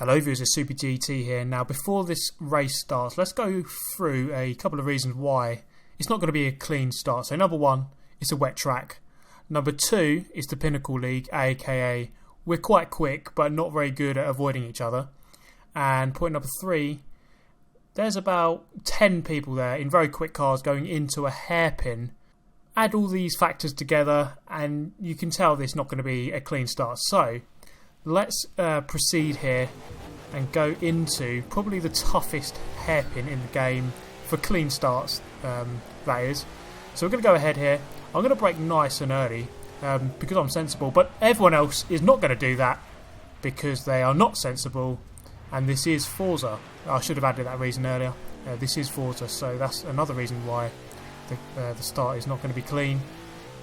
Hello viewers, it's Super GT here. Now before this race starts, let's go through a couple of reasons why it's not going to be a clean start. So number one, it's a wet track. Number two, it's the Pinnacle League, aka we're quite quick but not very good at avoiding each other. And point number three, there's about 10 people there in very quick cars going into a hairpin. Add all these factors together and you can tell this is not going to be a clean start. So let's proceed here and go into probably the toughest hairpin in the game for clean starts, that is. So we're going to go ahead here. I'm going to brake nice and early because I'm sensible, but everyone else is not going to do that because they are not sensible, and this is Forza. I should have added that reason earlier. This is Forza, so that's another reason why the start is not going to be clean.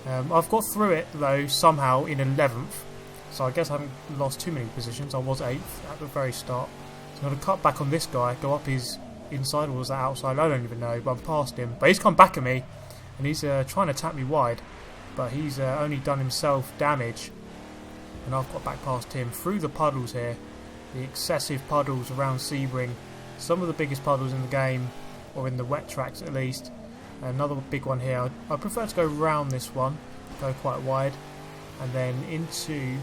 I've got through it though somehow in 11th. So I guess I haven't lost too many positions. I was 8th at the very start. So I'm going to cut back on this guy, go up his inside, or was that outside? I don't even know, but I'm past him. But he's come back at me, and he's trying to tap me wide. But he's only done himself damage. And I've got back past him through the puddles here. The excessive puddles around Sebring. Some of the biggest puddles in the game, or in the wet tracks at least. Another big one here. I prefer to go round this one, go quite wide. And then into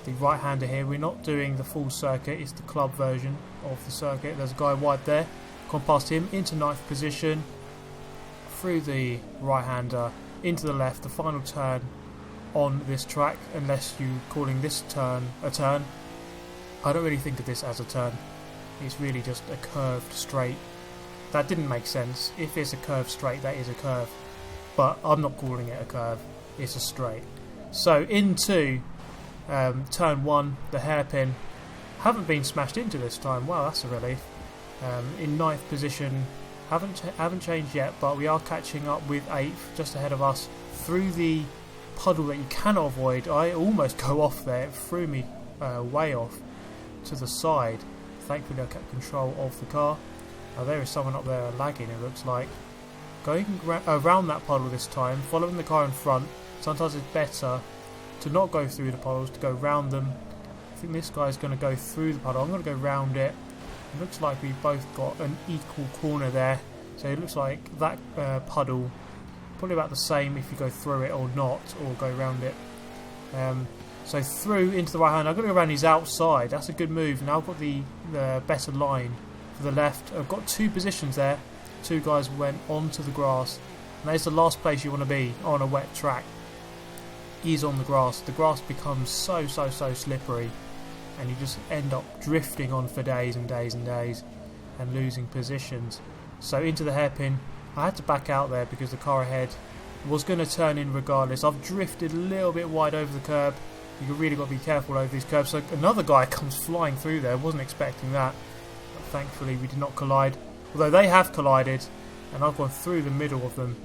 the right-hander here. We're not doing the full circuit, it's the club version of the circuit. There's a guy wide there. Come past him into 9th position, through the right-hander, into the left, the final turn on this track, unless you're calling this turn a turn. I don't really think of this as a turn. It's really just a curved straight. That didn't make sense. If it's a curved straight, that is a curve. But I'm not calling it a curve, it's a straight. So into turn 1, the hairpin. Haven't been smashed into this time. Wow, that's a relief. In 9th position, haven't changed yet, but we are catching up with 8th, just ahead of us, through the puddle that you cannot avoid. I almost go off there. It threw me way off to the side. Thankfully I kept control of the car. Now there is someone up there lagging, it looks like. Going around that puddle this time, following the car in front. Sometimes it's better to not go through the puddles, to go round them. I think this guy's going to go through the puddle. I'm going to go round it. It looks like we've both got an equal corner there. So it looks like that puddle, probably about the same if you go through it or not, or go round it. So through into the right hand. I'm going to go around his outside. That's a good move. Now I've got the better line for the left. I've got 2 positions there. 2 guys went onto the grass. And that's the last place you want to be on a wet track. Is on the grass. The grass becomes so slippery, and you just end up drifting on for days and days and days and losing positions. So into the hairpin, I had to back out there because the car ahead was going to turn in regardless. I've drifted a little bit wide over the curb. You've really got to be careful over these curbs. So another guy comes flying through there. Wasn't expecting that, but thankfully we did not collide, although they have collided, and I've gone through the middle of them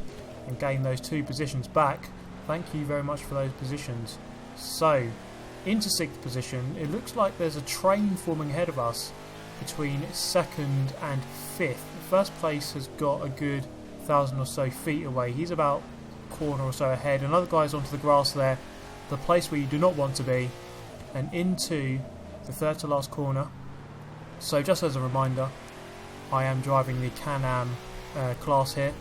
and gained those 2 positions back. Thank you very much for those positions. So, into 6th position, it looks like there's a train forming ahead of us between 2nd and 5th. First place has got a good 1,000 or so feet away. He's about a corner or so ahead. Another guy's onto the grass there, the place where you do not want to be, and into the 3rd to last corner. So just as a reminder, I am driving the Can-Am class here,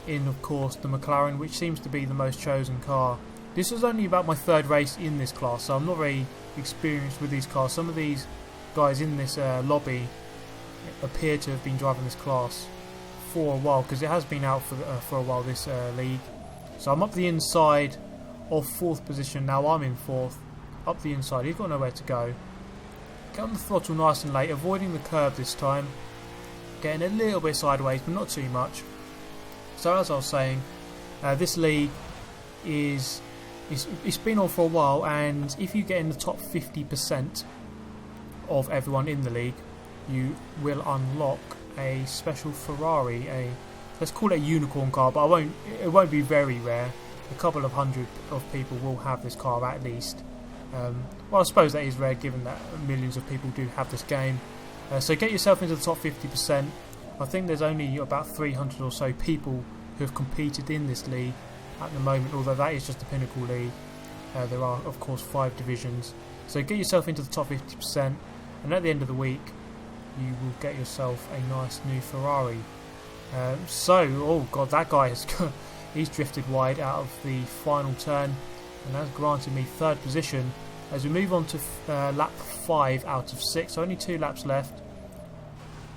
in of course the McLaren, which seems to be the most chosen car. This was only about my 3rd race in this class, so I'm not very experienced with these cars. Some of these guys in this lobby appear to have been driving this class for a while, because it has been out for a while, this league. So I'm up the inside of 4th position now. I'm in 4th, up the inside. He's got nowhere to go. Get on the throttle nice and late, avoiding the curb this time, getting a little bit sideways but not too much. So as I was saying, this league it's been on for a while, and if you get in the top 50% of everyone in the league, you will unlock a special Ferrari, let's call it a unicorn car, but it won't be very rare. A couple of hundred of people will have this car at least. Well, I suppose that is rare given that millions of people do have this game. So get yourself into the top 50%. I think there's only about 300 or so people who have competed in this league at the moment, although that is just the Pinnacle League. There are of course 5 divisions. So get yourself into the top 50%. and at the end of the week you will get yourself a nice new Ferrari. Oh god, that guy has he's drifted wide out of the final turn, and that's granted me 3rd position as we move on to lap 5 out of 6, so only 2 laps left.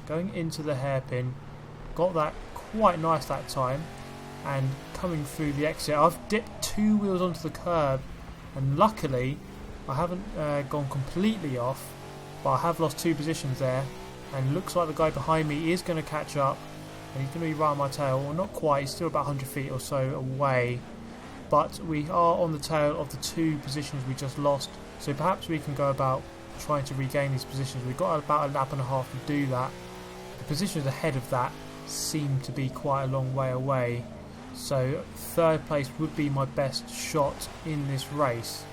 Going into the hairpin, got that quite nice that time, and coming through the exit I've dipped 2 wheels onto the curb, and luckily I haven't gone completely off, but I have lost 2 positions there, and looks like the guy behind me is going to catch up, and he's going to be right on my tail. Well, not quite, he's still about 100 feet or so away, but we are on the tail of the 2 positions we just lost, so perhaps we can go about trying to regain these positions. We've got about a lap and a half to do that. The positions ahead of that seem to be quite a long way away, so 3rd place would be my best shot in this race.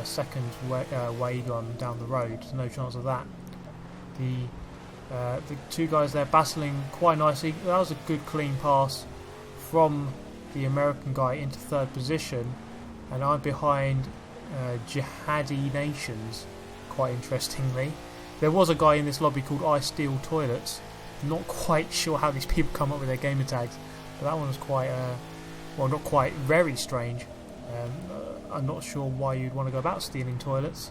2nd way gone down the road, there's no chance of that. The 2 guys there battling quite nicely. That was a good clean pass from the American guy into 3rd position, and I'm behind Jihadi Nations, quite interestingly. There was a guy in this lobby called I Steal Toilets. Not quite sure how these people come up with their gamer tags, but that one was quite well, not quite, very strange. I'm not sure why you'd want to go about stealing toilets,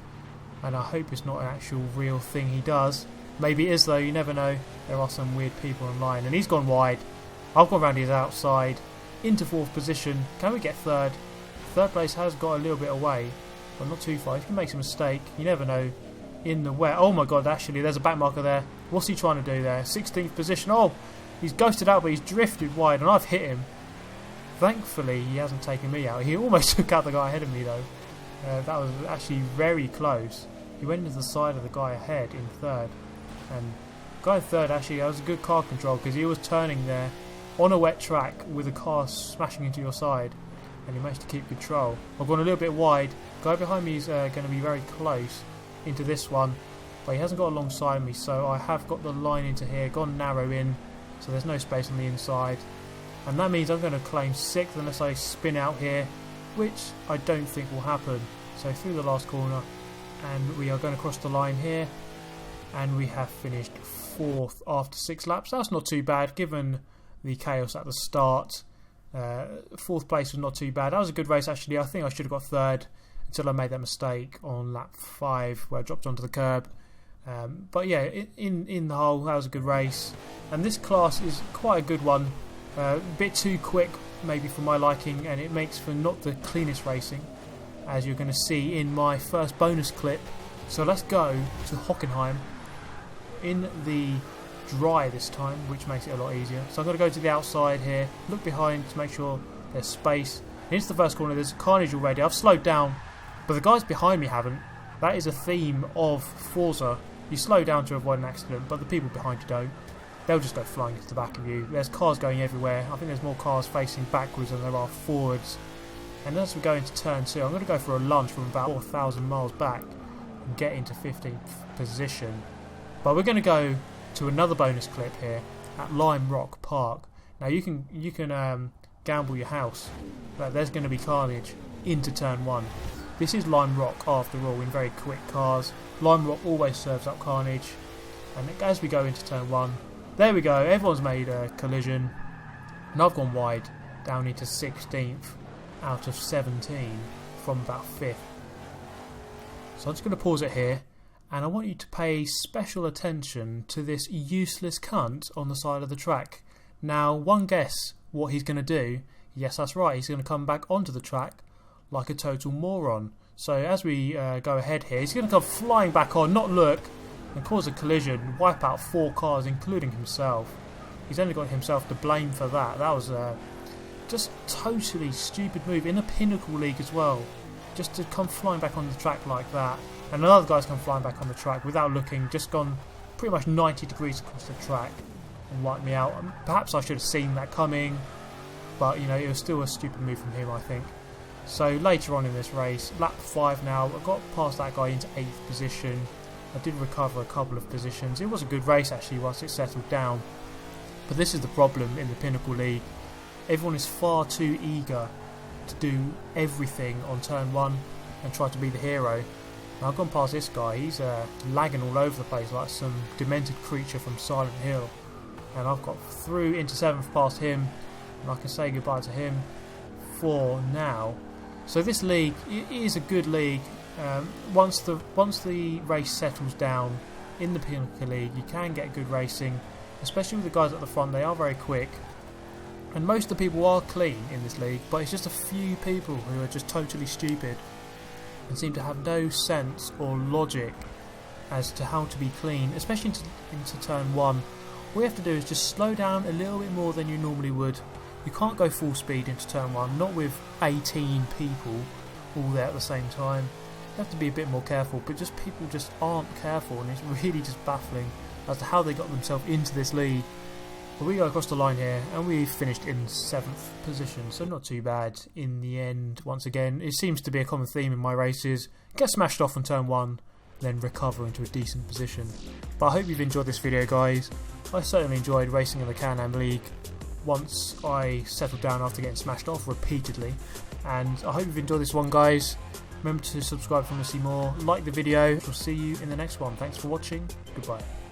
and I hope it's not an actual real thing he does. Maybe it is though, you never know. There are some weird people online, and he's gone wide. I've gone round his outside into 4th position. Can we get 3rd? 3rd place has got a little bit away, but not too far. If he makes a mistake, you never know. In the wet. Oh my god, actually there's a back marker there. What's he trying to do there? 16th position. Oh, he's ghosted out, but he's drifted wide, and I've hit him. Thankfully he hasn't taken me out. He almost took out the guy ahead of me though. That was actually very close. He went into the side of the guy ahead in 3rd, and guy in 3rd actually, that was a good car control, because he was turning there on a wet track with a car smashing into your side, and he managed to keep control. I've gone a little bit wide. Guy behind me is going to be very close into this one, but he hasn't got alongside me, so I have got the line into here, gone narrow in, so there's no space on the inside, and that means I'm going to claim 6th unless I spin out here, which I don't think will happen. So through the last corner, and we are going to cross the line here, and we have finished 4th after 6 laps. That's not too bad given the chaos at the start. 4th place was not too bad. That was a good race actually. I think I should have got 3rd until I made that mistake on lap 5 where I dropped onto the curb. But yeah, in the whole, that was a good race, and this class is quite a good one. A bit too quick maybe for my liking, and it makes for not the cleanest racing, as you're going to see in my first bonus clip. So let's go to Hockenheim in the dry this time, which makes it a lot easier. So I'm going to go to the outside here, look behind to make sure there's space. Into the first corner, there's Carnage already. I've slowed down, but the guys behind me haven't. That is a theme of Forza. You slow down to avoid an accident, but the people behind you don't. They'll just go flying into the back of you. There's cars going everywhere. I think there's more cars facing backwards than there are forwards. And as we go into turn 2, I'm going to go for a lunge from about 4,000 miles back and get into 15th position. But we're going to go to another bonus clip here at Lime Rock Park. Now you can gamble your house that there's going to be carnage into turn 1. This is Lime Rock after all, in very quick cars. Lime Rock always serves up carnage. And as we go into turn 1, there we go, everyone's made a collision, and I've gone wide down into 16th out of 17 from about 5th. So I'm just going to pause it here, and I want you to pay special attention to this useless cunt on the side of the track. Now, one guess what he's going to do. Yes, that's right, he's going to come back onto the track like a total moron. So as we go ahead here, he's going to come flying back on, not look, and cause a collision, wipe out 4 cars including himself. He's only got himself to blame for that. That was just totally stupid move in the Pinnacle League as well, just to come flying back on the track like that. And another guy's come flying back on the track without looking, just gone pretty much 90 degrees across the track and wiped me out. Perhaps I should have seen that coming, but you know, it was still a stupid move from him, I think. So later on in this race, lap 5 now, I got past that guy into 8th position. I did recover a couple of positions. It was a good race actually once it settled down. But this is the problem in the Pinnacle League. Everyone is far too eager to do everything on turn 1 and try to be the hero. Now I've gone past this guy, he's lagging all over the place like some demented creature from Silent Hill. And I've got through into 7th past him, and I can say goodbye to him for now. So this league, it is a good league. Once the race settles down in the Pinnacle League, you can get good racing, especially with the guys at the front. They are very quick, and most of the people are clean in this league, but it's just a few people who are just totally stupid and seem to have no sense or logic as to how to be clean, especially into turn 1. All you have to do is just slow down a little bit more than you normally would. You can't go full speed into turn 1, not with 18 people all there at the same time. You have to be a bit more careful, but just people just aren't careful, and it's really just baffling as to how they got themselves into this league. But we go across the line here, and we finished in 7th position, so not too bad in the end. Once again, it seems to be a common theme in my races. Get smashed off on turn 1, then recover into a decent position. But I hope you've enjoyed this video, guys. I certainly enjoyed racing in the Can-Am League once I settled down after getting smashed off repeatedly, and I hope you've enjoyed this one, guys. Remember to subscribe if you want to see more, like the video. We'll see you in the next one. Thanks for watching, goodbye.